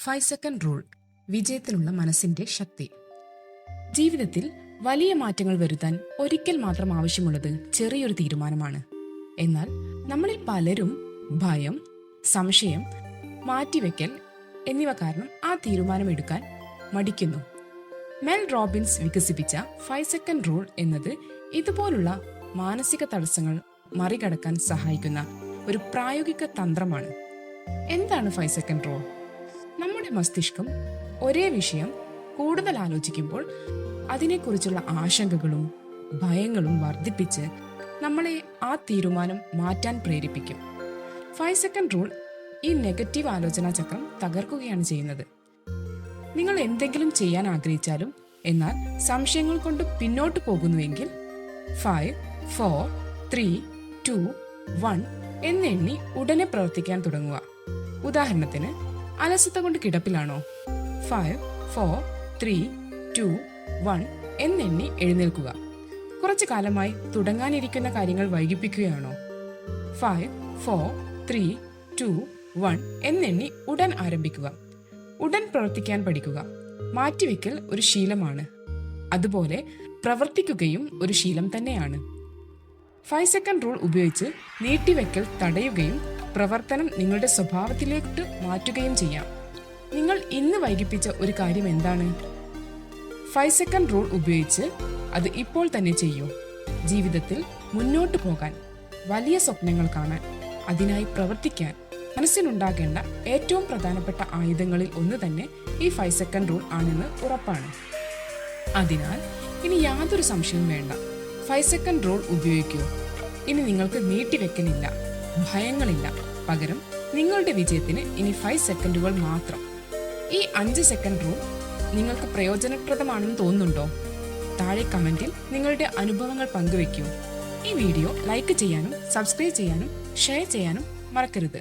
5 second rule വിജയത്തിനുള്ള മനസ്സിന്റെ ശക്തി. ജീവിതത്തിൽ വലിയ മാറ്റങ്ങൾ വരുത്താൻ ഒരിക്കൽ മാത്രം ആവശ്യമുള്ളത് ചെറിയൊരു തീരുമാനമാണ്. എന്നാൽ നമ്മളിൽ പലരും ഭയം, സംശയം, മാറ്റിവെക്കൽ എന്നിവ കാരണം ആ തീരുമാനമെടുക്കാൻ മടിക്കുന്നു. മെൽ റോബിൻസ് വികസിപ്പിച്ച 5 സെക്കൻഡ് റൂൾ എന്നത് ഇതുപോലുള്ള മാനസിക തടസ്സങ്ങൾ മറികടക്കാൻ സഹായിക്കുന്ന ഒരു പ്രായോഗിക തന്ത്രമാണ്. എന്താണ് 5 സെക്കൻഡ് റൂൾ? നമ്മുടെ മസ്തിഷ്കം ഒരേ വിഷയം കൂടുതൽ ആലോചിക്കുമ്പോൾ അതിനെക്കുറിച്ചുള്ള ആശങ്കകളും ഭയങ്ങളും വർദ്ധിപ്പിച്ച് നമ്മളെ ആ തീരുമാനം മാറ്റാൻ പ്രേരിപ്പിക്കും. 5 സെക്കൻഡ് റൂൾ ഈ നെഗറ്റീവ് ആലോചനാ ചക്രം തകർക്കുകയാണ് ചെയ്യുന്നത്. നിങ്ങൾ എന്തെങ്കിലും ചെയ്യാൻ ആഗ്രഹിച്ചാലും എന്നാൽ സംശയങ്ങൾ കൊണ്ട് പിന്നോട്ട് പോകുന്നുവെങ്കിൽ 5, 4, 3, 2, 1 എന്നെണ്ണി ഉടനെ പ്രവർത്തിക്കാൻ തുടങ്ങുക. ഉദാഹരണത്തിന്, അലസത കൊണ്ട് കിടപ്പിലാണോ? 5, 4, 3, 2, 1 എന്നെണ്ണി എഴുന്നേൽക്കുക. കുറച്ചു കാലമായി തുടങ്ങാനിരിക്കുന്ന കാര്യങ്ങൾ വൈകിപ്പിക്കുകയാണോ? 5, 4, 3, 2, 1 എന്നെണ്ണി ഉടൻ ആരംഭിക്കുക. ഉടൻ പ്രവർത്തിക്കാൻ പഠിക്കുക. മാറ്റിവെക്കൽ ഒരു ശീലമാണ്, അതുപോലെ പ്രവർത്തിക്കുകയും ഒരു ശീലം തന്നെയാണ്. 5 സെക്കൻഡ് റൂൾ ഉപയോഗിച്ച് നീട്ടിവെക്കൽ തടയുകയും പ്രവർത്തനം നിങ്ങളുടെ സ്വഭാവത്തിലേക്ക് മാറ്റുകയും ചെയ്യാം. നിങ്ങൾ ഇന്ന് വൈകിപ്പിച്ച ഒരു കാര്യം എന്താണ്? 5 സെക്കൻഡ് റൂൾ ഉപയോഗിച്ച് അത് ഇപ്പോൾ തന്നെ ചെയ്യൂ. ജീവിതത്തിൽ മുന്നോട്ട് പോകാൻ, വലിയ സ്വപ്നങ്ങൾ കാണാൻ, അതിനായി പ്രവർത്തിക്കാൻ മനസ്സിനുണ്ടാകേണ്ട ഏറ്റവും പ്രധാനപ്പെട്ട ആയുധങ്ങളിൽ ഒന്ന് തന്നെ ഈ 5 സെക്കൻഡ് റൂൾ ആണെന്ന് ഉറപ്പാണ്. അതിനാൽ ഇനി യാതൊരു സംശയവും വേണ്ട. 5 സെക്കൻഡ് റൂൾ ഉപയോഗിക്കൂ. ഇനി നിങ്ങൾക്ക് നീട്ടിവെക്കലില്ല, ഭയങ്ങളില്ല. പകരം നിങ്ങളുടെ വിജയത്തിന് ഇനി 5 സെക്കൻഡുകൾ മാത്രം. ഈ 5 സെക്കൻഡ് റൂൾ നിങ്ങൾക്ക് പ്രയോജനപ്രദമാണെന്ന് തോന്നുന്നുണ്ടോ? താഴെ കമന്റിൽ നിങ്ങളുടെ അനുഭവങ്ങൾ പങ്കുവെക്കൂ. ഈ വീഡിയോ ലൈക്ക് ചെയ്യാനും സബ്സ്ക്രൈബ് ചെയ്യാനും ഷെയർ ചെയ്യാനും മറക്കരുത്.